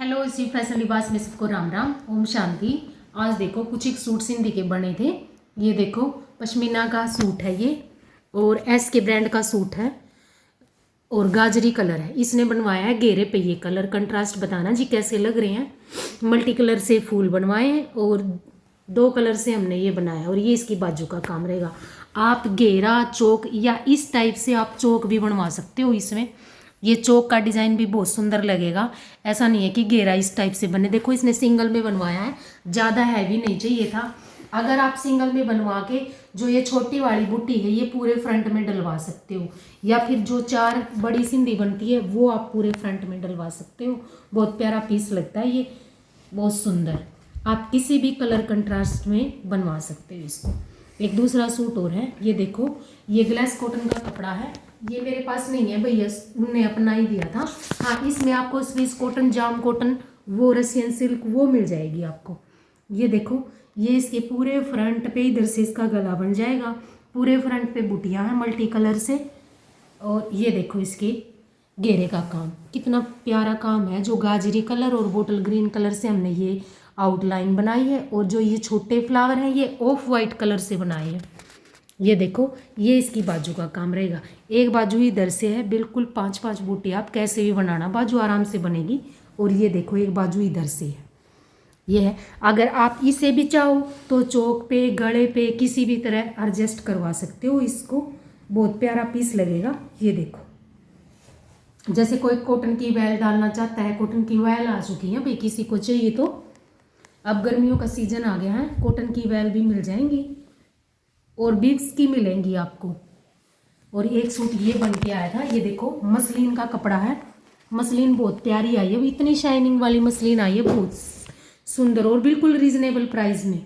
Hello, इसी fashion लिबास में सबको राम राम, ओम शांति। आज देखो कुछ एक सूट सिंधी के बने थे। ये देखो पश्मीना का सूट है ये, और एस के ब्रांड का सूट है और गाजरी कलर है। इसने बनवाया है घेरे पे। ये कलर कंट्रास्ट बताना जी कैसे लग रहे हैं। मल्टी कलर से फूल बनवाए हैं और 2 कलर से हमने ये बनाया, और ये इसकी बाजू का काम रहेगा। आप घेरा चौक या इस टाइप से आप चौक भी बनवा सकते हो। इसमें ये चौक का डिज़ाइन भी बहुत सुंदर लगेगा। ऐसा नहीं है कि घेरा इस टाइप से बने। देखो इसने सिंगल में बनवाया है, ज़्यादा हैवी नहीं चाहिए था। अगर आप सिंगल में बनवा के जो ये छोटी वाली बूटी है ये पूरे फ्रंट में डलवा सकते हो, या फिर जो 4 बड़ी सिंधी बनती है वो आप पूरे फ्रंट में डलवा सकते हो। बहुत प्यारा पीस लगता है ये, बहुत सुंदर। आप किसी भी कलर कंट्रास्ट में बनवा सकते हो इसको। एक दूसरा सूट और है, ये देखो ये ग्लास कॉटन का कपड़ा है। ये मेरे पास नहीं है भैया, उनने अपना ही दिया था। हाँ, इसमें आपको स्विस कॉटन, जाम कॉटन, वो रसियन सिल्क वो मिल जाएगी आपको। ये देखो ये इसके पूरे फ्रंट पे इधर से इसका गला बन जाएगा। पूरे फ्रंट पे बुटियाँ हैं मल्टी कलर से। और ये देखो इसके घेरे का काम, कितना प्यारा काम है। जो गाजरी कलर और बोटल ग्रीन कलर से हमने ये आउटलाइन बनाई है, और जो ये छोटे फ्लावर हैं ये ऑफ वाइट कलर से बनाए हैं। ये देखो ये इसकी बाजू का काम रहेगा। एक बाजू इधर से है, बिल्कुल 5-5 बूटी आप कैसे भी बनाना, बाजू आराम से बनेगी। और ये देखो एक बाजू इधर से है, ये है। अगर आप इसे भी चाहो तो चौक पे, गले पे किसी भी तरह एडजस्ट करवा सकते हो इसको। बहुत प्यारा पीस लगेगा। ये देखो जैसे कोई कॉटन की वैल डालना चाहता है, कॉटन की वैल आ चुकी है भाई, किसी को चाहिए तो। अब गर्मियों का सीजन आ गया है, कॉटन की वैल भी मिल जाएंगी और बीड्स की मिलेंगी आपको। और एक सूट ये बन के आया था, ये देखो मसलिन का कपड़ा है। मसलिन बहुत प्यारी आई है, इतनी शाइनिंग वाली मसलिन आई है, बहुत सुंदर और बिल्कुल रीजनेबल प्राइस में।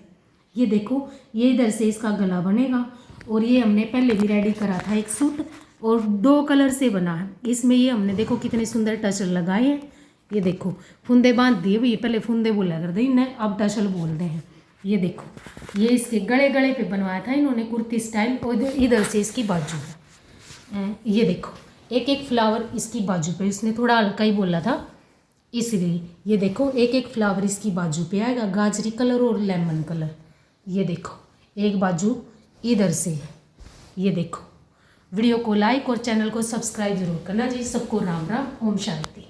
ये देखो ये इधर से इसका गला बनेगा, और ये हमने पहले भी रेडी करा था एक सूट, और 2 कलर से बना है। इसमें ये हमने देखो कितने सुंदर टसल लगाए हैं। ये देखो फुंदे बांध दिए, ये पहले फुंदे बोला करते इन्हें, अब टसल बोलते हैं। ये देखो ये इसके गले गले पे बनवाया था इन्होंने कुर्ती स्टाइल, और इधर से इसकी बाजू है। ये देखो एक एक फ्लावर इसकी बाजू पे, इसने थोड़ा हल्का ही बोला था इसलिए। ये देखो एक एक फ्लावर इसकी बाजू पे आएगा, गाजरी कलर और लेमन कलर। ये देखो एक बाजू इधर से है। ये देखो वीडियो को लाइक और चैनल को सब्सक्राइब जरूर करना जी। सबको राम राम, ओम शांति।